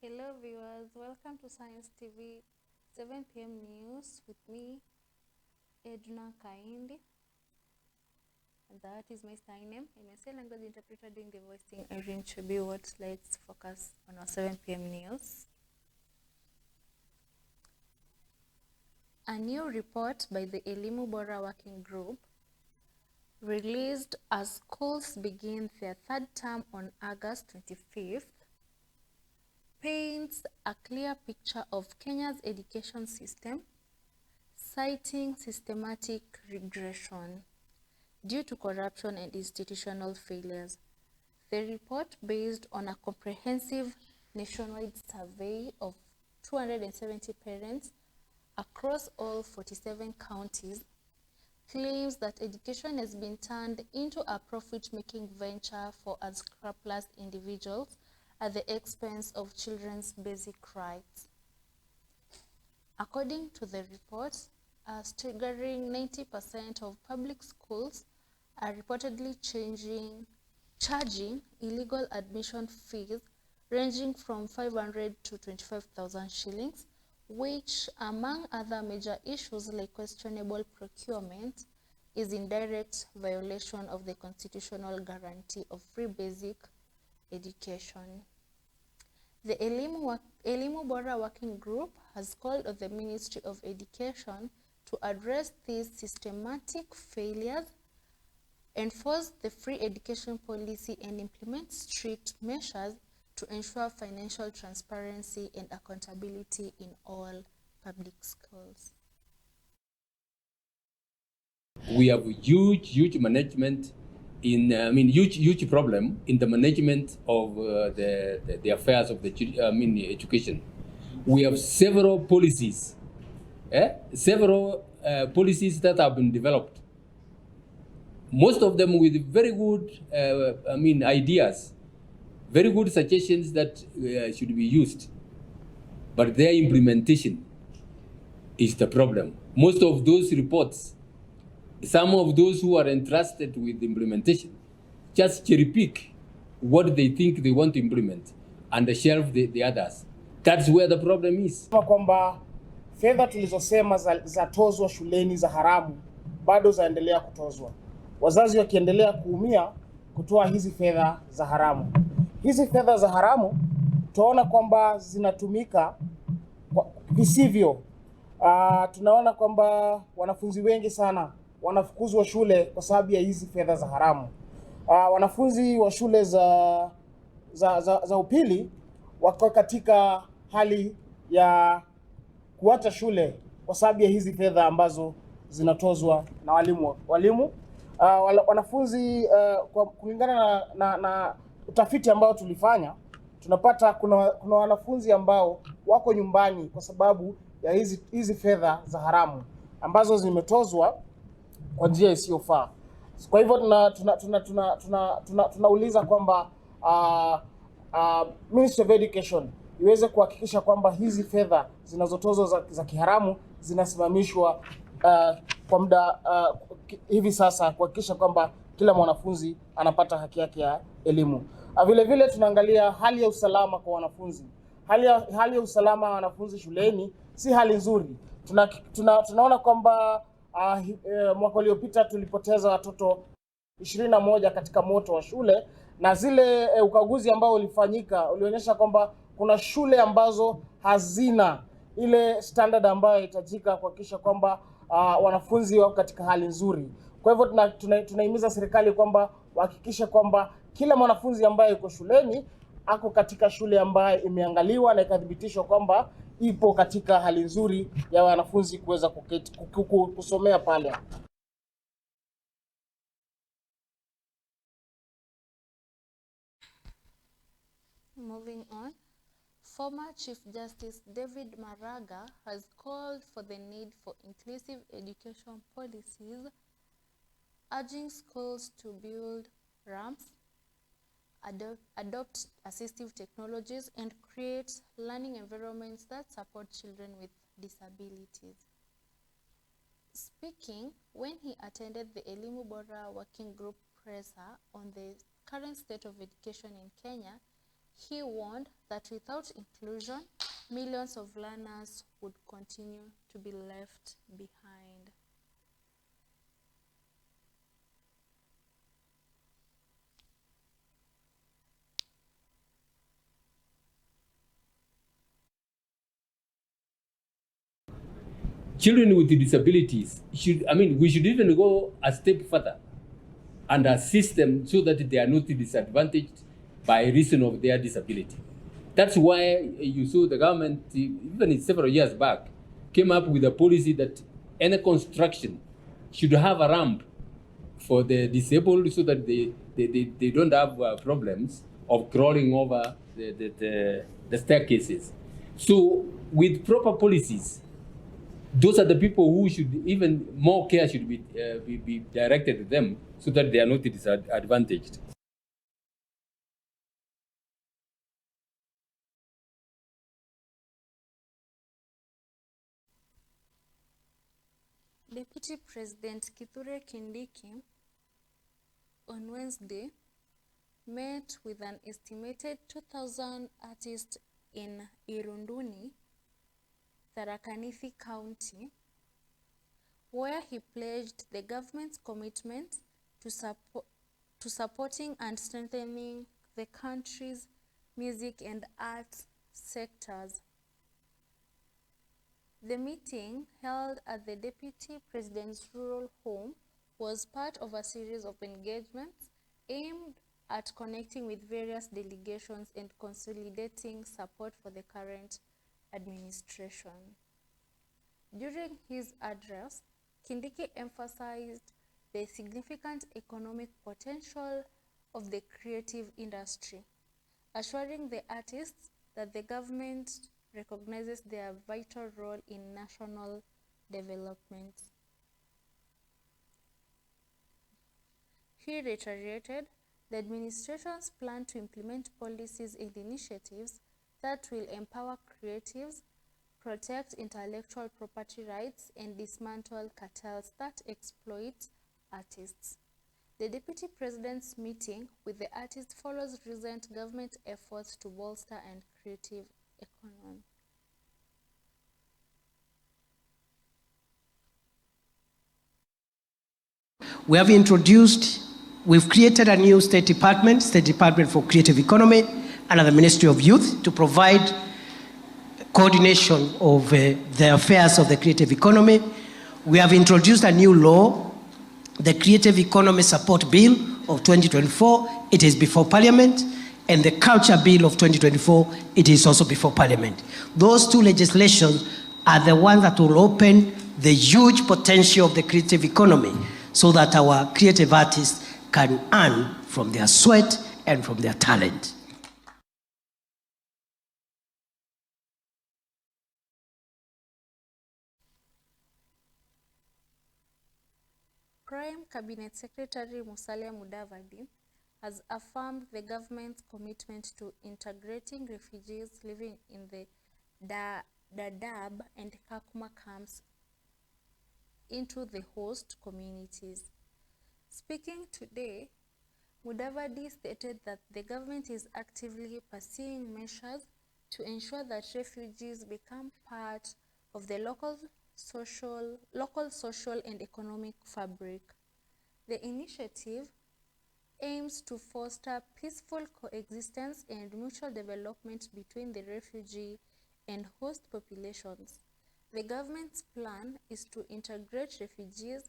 Hello viewers, welcome to Science TV 7 p.m. news with me, Edna Kaindi. And that is my sign name. I'm a sign language interpreter doing the voicing. Irene Chibiwot. Let's focus on our 7 p.m. news. A new report by the Elimu Bora Working Group, released as schools begin their third term on August 25th, paints a clear picture of Kenya's education system, citing systematic regression due to corruption and institutional failures. The report, based on a comprehensive nationwide survey of 270 parents across all 47 counties, claims that education has been turned into a profit-making venture for unscrupulous individuals at the expense of children's basic rights. According to the report, a staggering 90% of public schools are reportedly charging illegal admission fees ranging from 500 to 25,000 shillings, which, among other major issues like questionable procurement, is in direct violation of the constitutional guarantee of free basic education. The Elimu Bora Working Group has called on the Ministry of Education to address these systematic failures, enforce the free education policy, and implement strict measures to ensure financial transparency and accountability in all public schools. We have huge management huge problem in the management of the affairs of the education. We have several policies, policies that have been developed. Most of them with very good, ideas, very good suggestions that should be used, but their implementation is the problem. Most of those reports, some of those who are entrusted with implementation just cherry pick what they think they want to implement and shelve the others. That's where the problem is. Kwamba fedha tulizosema za tozwa shuleni za haramu bado zaendelea kutozwa. Wazazi wakiendelea kuumia kutoa hizi fedha za haramu. Hizi fedha za haramu tunaona kwamba zinatumika visivyo. Tunaona kwamba wanafunzi wengi sana wanafukuzwa shule kwa sababu ya hizi fedha za haramu. Wanafunzi wa shule za upili wako katika hali ya kuacha shule kwa sababu ya hizi fedha ambazo zinatozwa na walimu. Wanafunzi kwa kulingana na utafiti ambao tulifanya, tunapata kuna wanafunzi ambao wako nyumbani kwa sababu ya hizi fedha za haramu ambazo zimetozwa kwa njia isiyofaa. Kwa hivyo tunauliza kwamba Ministry of Education iweze kuhakikisha kwamba hizi fedha zinazotozwa za kiharamu zinasimamishwa kwa muda hivi sasa, kuhakikisha kwamba kila mwanafunzi anapata haki yake ya elimu. Vile vile tunaangalia hali ya usalama kwa wanafunzi. Hali ya usalama wa wanafunzi shuleni si hali nzuri. Tunaona kwamba mwaka uliopita tulipoteza watoto 21 katika moto wa shule, na zile ukaguzi ambao ulifanyika ulionyesha kwamba kuna shule ambazo hazina ile standard ambayo inahitajika kuhakikisha kwamba wanafunzi wako katika hali nzuri. Kwa hivyo tunahimiza serikali kwamba wahakikishe kwamba kila mwanafunzi ambaye yuko shuleni ako katika shule ambayo imeangaliwa na ikathibitishwa kwamba ipo katika hali nzuri ya wanafunzi kuweza kusomea pale. Moving on, former Chief Justice David Maraga has called for the need for inclusive education policies, urging schools to build ramps, adopt assistive technologies, and create learning environments that support children with disabilities. Speaking when he attended the Elimu Bora Working Group presser on the current state of education in Kenya, He warned that without inclusion, millions of learners would continue to be left behind. Children with disabilities we should even go a step further and assist them so that they are not disadvantaged by reason of their disability. That's why you saw the government, even several years back, came up with a policy that any construction should have a ramp for the disabled so that they don't have problems of crawling over the staircases. So with proper policies, those are the people who should, even more care should be directed to them so that they are not disadvantaged. Deputy President Kithure Kindiki on Wednesday met with an estimated 2,000 artists in Irunduni, Tharaka Nithi County, where he pledged the government's commitment to supporting and strengthening the country's music and arts sectors. The meeting, held at the Deputy President's rural home, was part of a series of engagements aimed at connecting with various delegations and consolidating support for the current administration. During his address, Kindiki emphasized the significant economic potential of the creative industry, assuring the artists that the government recognizes their vital role in national development. He reiterated the administration's plan to implement policies and initiatives that will empower creatives, protect intellectual property rights, and dismantle cartels that exploit artists. The Deputy President's meeting with the artists follows recent government efforts to bolster and creative economy. We've created a new State Department for Creative Economy, under the Ministry of Youth, to provide coordination of the affairs of the creative economy. We have introduced a new law, the Creative Economy Support Bill of 2024. It is before Parliament. And the Culture Bill of 2024, it is also before Parliament. Those two legislations are the ones that will open the huge potential of the creative economy so that our creative artists can earn from their sweat and from their talent. Prime Cabinet Secretary Musalia Mudavadi has affirmed the government's commitment to integrating refugees living in the Dadaab and Kakuma camps into the host communities. Speaking today, Mudavadi stated that the government is actively pursuing measures to ensure that refugees become part of the local social and economic fabric. The initiative aims to foster peaceful coexistence and mutual development between the refugee and host populations. The government's plan is to integrate refugees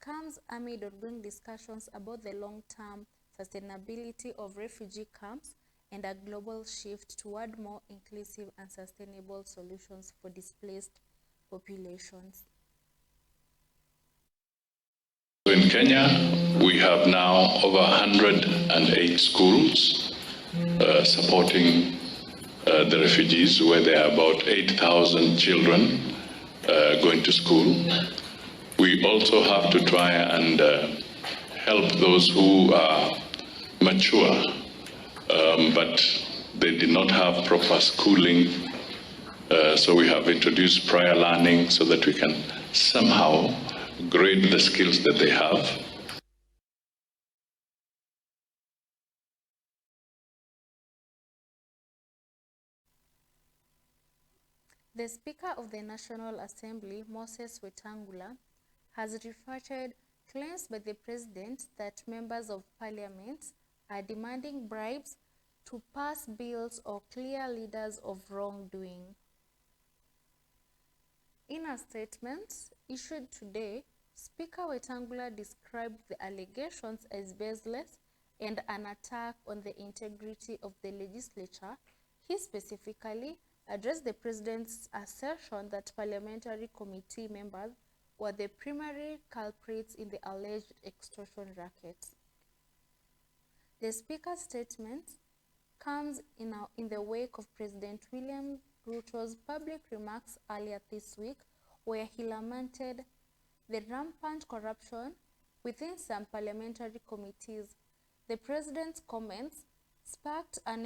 camps amid ongoing discussions about the long-term sustainability of refugee camps and a global shift toward more inclusive and sustainable solutions for displaced populations. In Kenya, we have now over 108 schools supporting the refugees, where there are about 8,000 children going to school. We also have to try and help those who are mature, but they did not have proper schooling. So we have introduced prior learning so that we can somehow grade the skills that they have. The Speaker of the National Assembly, Moses Wetangula, has refuted claims by the President that members of Parliament are demanding bribes to pass bills or clear leaders of wrongdoing. In a statement issued today, Speaker Wetangula described the allegations as baseless and an attack on the integrity of the legislature. He specifically addressed the President's assertion that parliamentary committee members were the primary culprits in the alleged extortion racket. The Speaker's statement comes in the wake of President William Ruto's public remarks earlier this week, where he lamented the rampant corruption within some parliamentary committees. The President's comments sparked a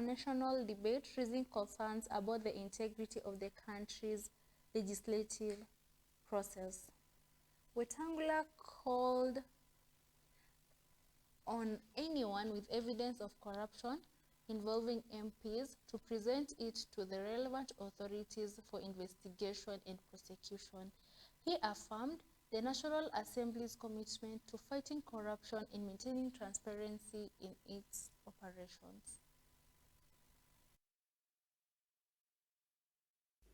national debate, raising concerns about the integrity of the country's legislative process. Wetangula called on anyone with evidence of corruption involving MPs to present it to the relevant authorities for investigation and prosecution. He affirmed the National Assembly's commitment to fighting corruption and maintaining transparency in its operations.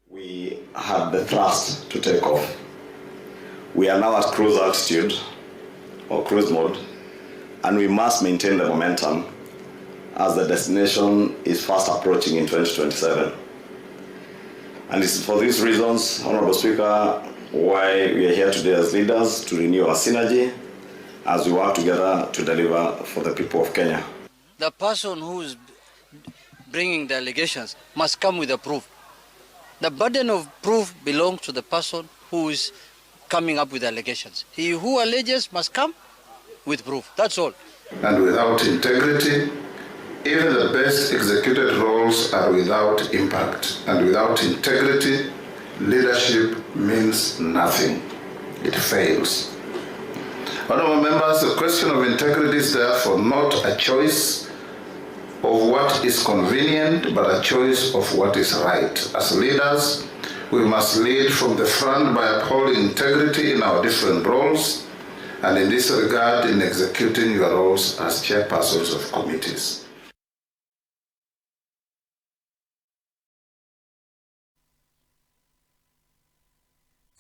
We had the thrust to take off. We are now at cruise altitude or cruise mode, and we must maintain the momentum as the destination is fast approaching in 2027. And it's for these reasons, Honorable Speaker, why we are here today as leaders to renew our synergy as we work together to deliver for the people of Kenya. The person who is bringing the allegations must come with a proof. The burden of proof belongs to the person who is coming up with allegations. He who alleges must come with proof. That's all. And without integrity, even the best executed roles are without impact. And without integrity, leadership means nothing. It fails. Honorable members, the question of integrity is therefore not a choice of what is convenient, but a choice of what is right. As leaders, we must lead from the front by upholding integrity in our different roles, and in this regard, in executing your roles as chairpersons of committees.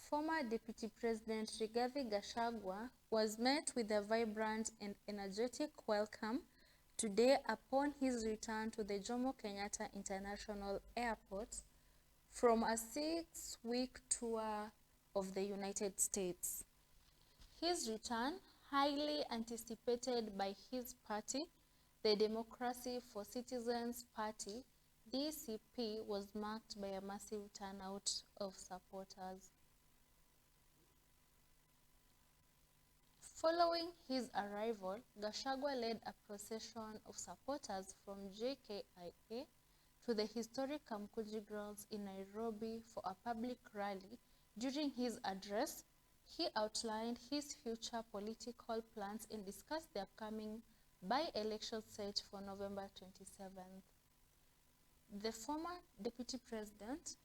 Former Deputy President Rigathi Gachagua was met with a vibrant and energetic welcome today upon his return to the Jomo Kenyatta International Airport from a 6-week tour of the United States. His return, highly anticipated by his party, the Democracy for Citizens Party, DCP, was marked by a massive turnout of supporters. Following his arrival, Gachagua led a procession of supporters from JKIA to the historic Kamkuji grounds in Nairobi for a public rally. During his address, he outlined his future political plans and discussed the upcoming by-election set for November 27th. The former deputy president,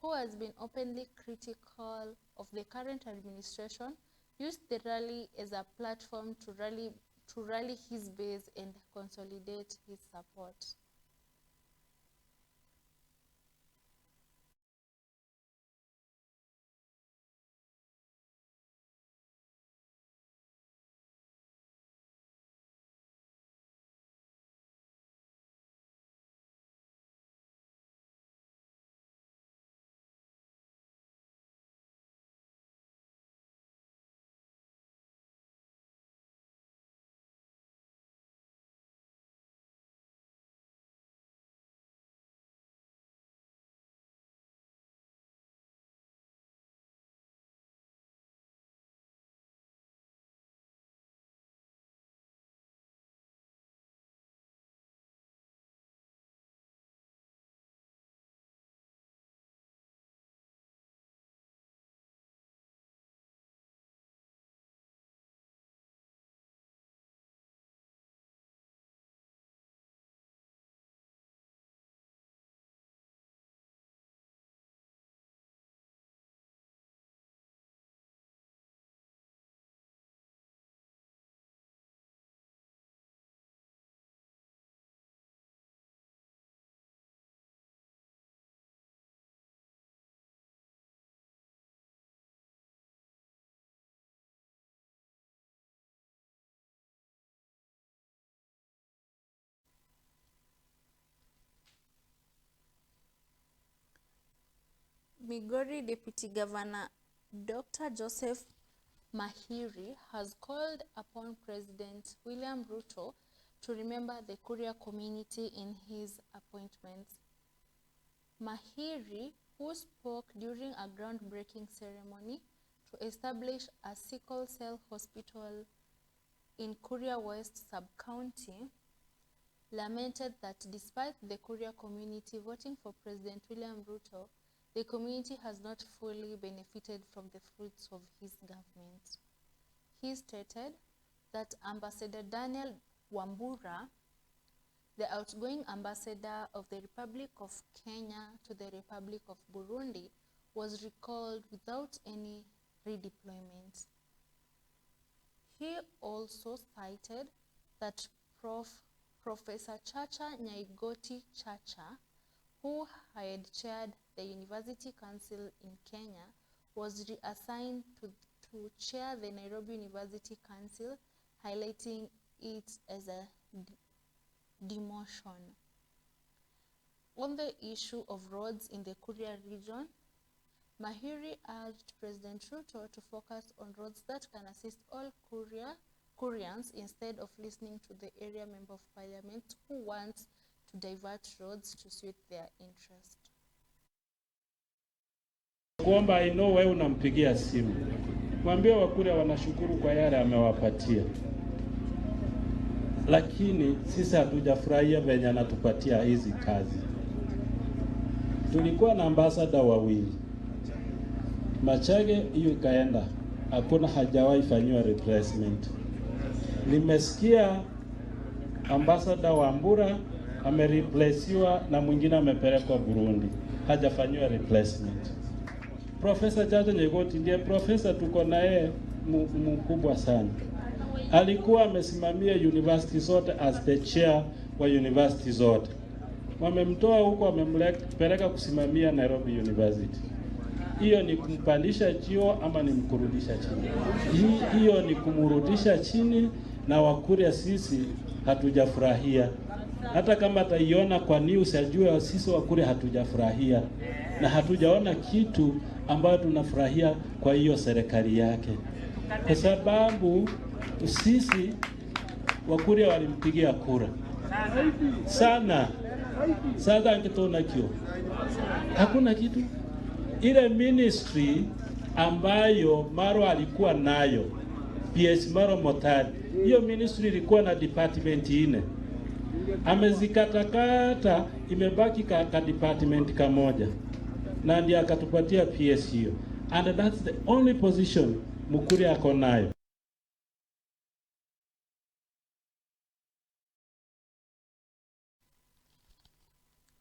who has been openly critical of the current administration, used the rally as a platform to rally his base and consolidate his support. Migori Deputy Governor Dr. Joseph Mahiri has called upon President William Ruto to remember the Kuria community in his appointments. Mahiri, who spoke during a groundbreaking ceremony to establish a sickle cell hospital in Kuria West Sub-County, lamented that despite the Kuria community voting for President William Ruto, the community has not fully benefited from the fruits of his government. He stated that Ambassador Daniel Wambura, the outgoing ambassador of the Republic of Kenya to the Republic of Burundi, was recalled without any redeployment. He also cited that Professor Chacha Nyaigoti Chacha, who had chaired the University Council in Kenya, was reassigned to chair the Nairobi University Council, highlighting it as a demotion. On the issue of roads in the Kuria region, Mahiri urged President Ruto to focus on roads that can assist all Kurians instead of listening to the area member of parliament who wants to divert roads to suit their interest. Kuomba ino wewe unampigia simu. Mwambie Wakuria wanashukuru kwa yale amewapatia. Lakini sisi hatujafurahia venye anatupatia hizi kazi. Tulikuwa na ambassador wawili. Machage hiyo ikaenda. Hakuna hajawahi fanywa replacement. Nimesikia ambassador Wambura amereplacewa na mwingine amepelekwa Burundi. Hajafanywa replacement. Professor Chacha Nyaigoti ndiye professor tuko naye mkubwa sana. Alikuwa amesimamia university zote as the chair wa university zote. Wamemtoa huko, wamempeleka kusimamia Nairobi University. Hiyo ni kumpandisha chio ama ni mkurudisha chini? Hiyo ni kumrudisha chini, na Wakuria sisi hatujafurahia. Hata kama ataiona kwa news ajue sisi Wakuria hatujafurahia na hatujaona kitu ambayo tunafurahia kwa hiyo serikali yake, kwa sababu sisi Wakuria walimpigia kura sana. Sasa angetoona kio, hakuna kitu. Ile ministry ambayo Maro alikuwa nayo, PS Maro Motari, hiyo ministry ilikuwa na department 4. Amezikatakata, imebaki ka department kamoja, na ndiye akatupatia PS hiyo, and that's the only position Mukuria ako nayo.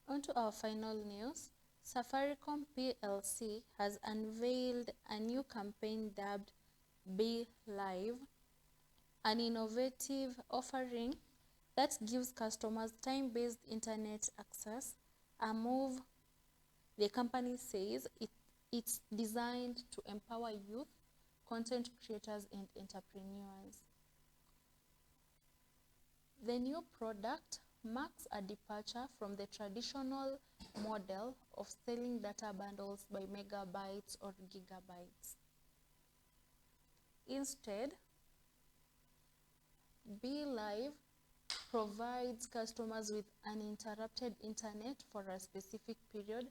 On to our final news. Safaricom PLC has unveiled a new campaign dubbed Be Live, an innovative offering that gives customers time-based internet access, a move the company says it's designed to empower youth, content creators and entrepreneurs. The new product marks a departure from the traditional model of selling data bundles by megabytes or gigabytes. Instead, Be Live provides customers with uninterrupted internet for a specific period,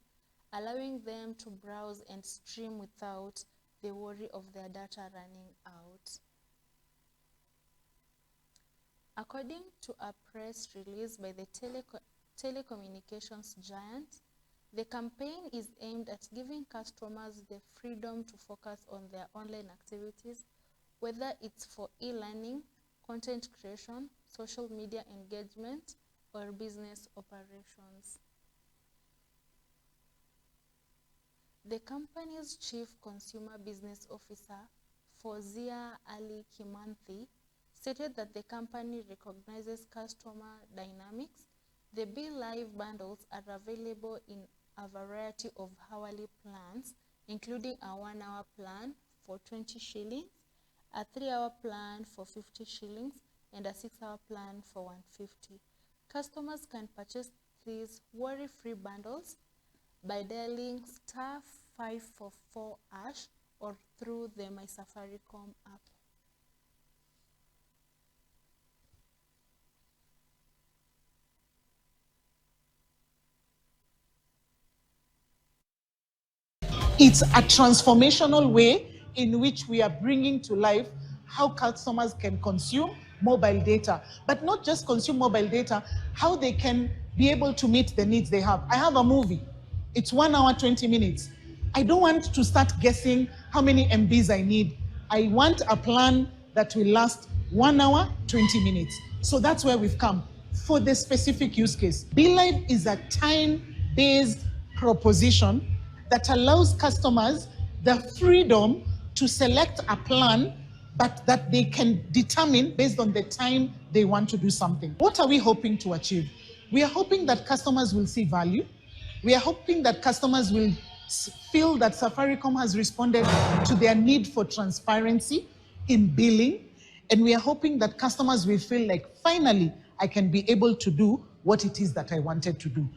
allowing them to browse and stream without the worry of their data running out. According to a press release by the telecommunications giant, the campaign is aimed at giving customers the freedom to focus on their online activities, whether it's for e-learning, content creation, social media engagement, or business operations. The company's chief consumer business officer, Fozia Ali Kimanthi, stated that the company recognizes customer dynamics. The Be Live bundles are available in a variety of hourly plans, including a 1-hour plan for 20 shillings, a 3-hour plan for 50 shillings, and a 6-hour plan for 150. Customers can purchase these worry-free bundles by dialing *544# or through the My Safaricom app. It's a transformational way in which we are bringing to life how customers can consume mobile data, but not just consume mobile data, how they can be able to meet the needs they have. I have a movie. It's 1 hour, 20 minutes. I don't want to start guessing how many MBs I need. I want a plan that will last 1 hour, 20 minutes. So that's where we've come for the specific use case. BeLive is a time-based proposition that allows customers the freedom to select a plan, but that they can determine based on the time they want to do something. What are we hoping to achieve? We are hoping that customers will see value. We are hoping that customers will feel that Safaricom has responded to their need for transparency in billing. And we are hoping that customers will feel like, finally, I can be able to do what it is that I wanted to do.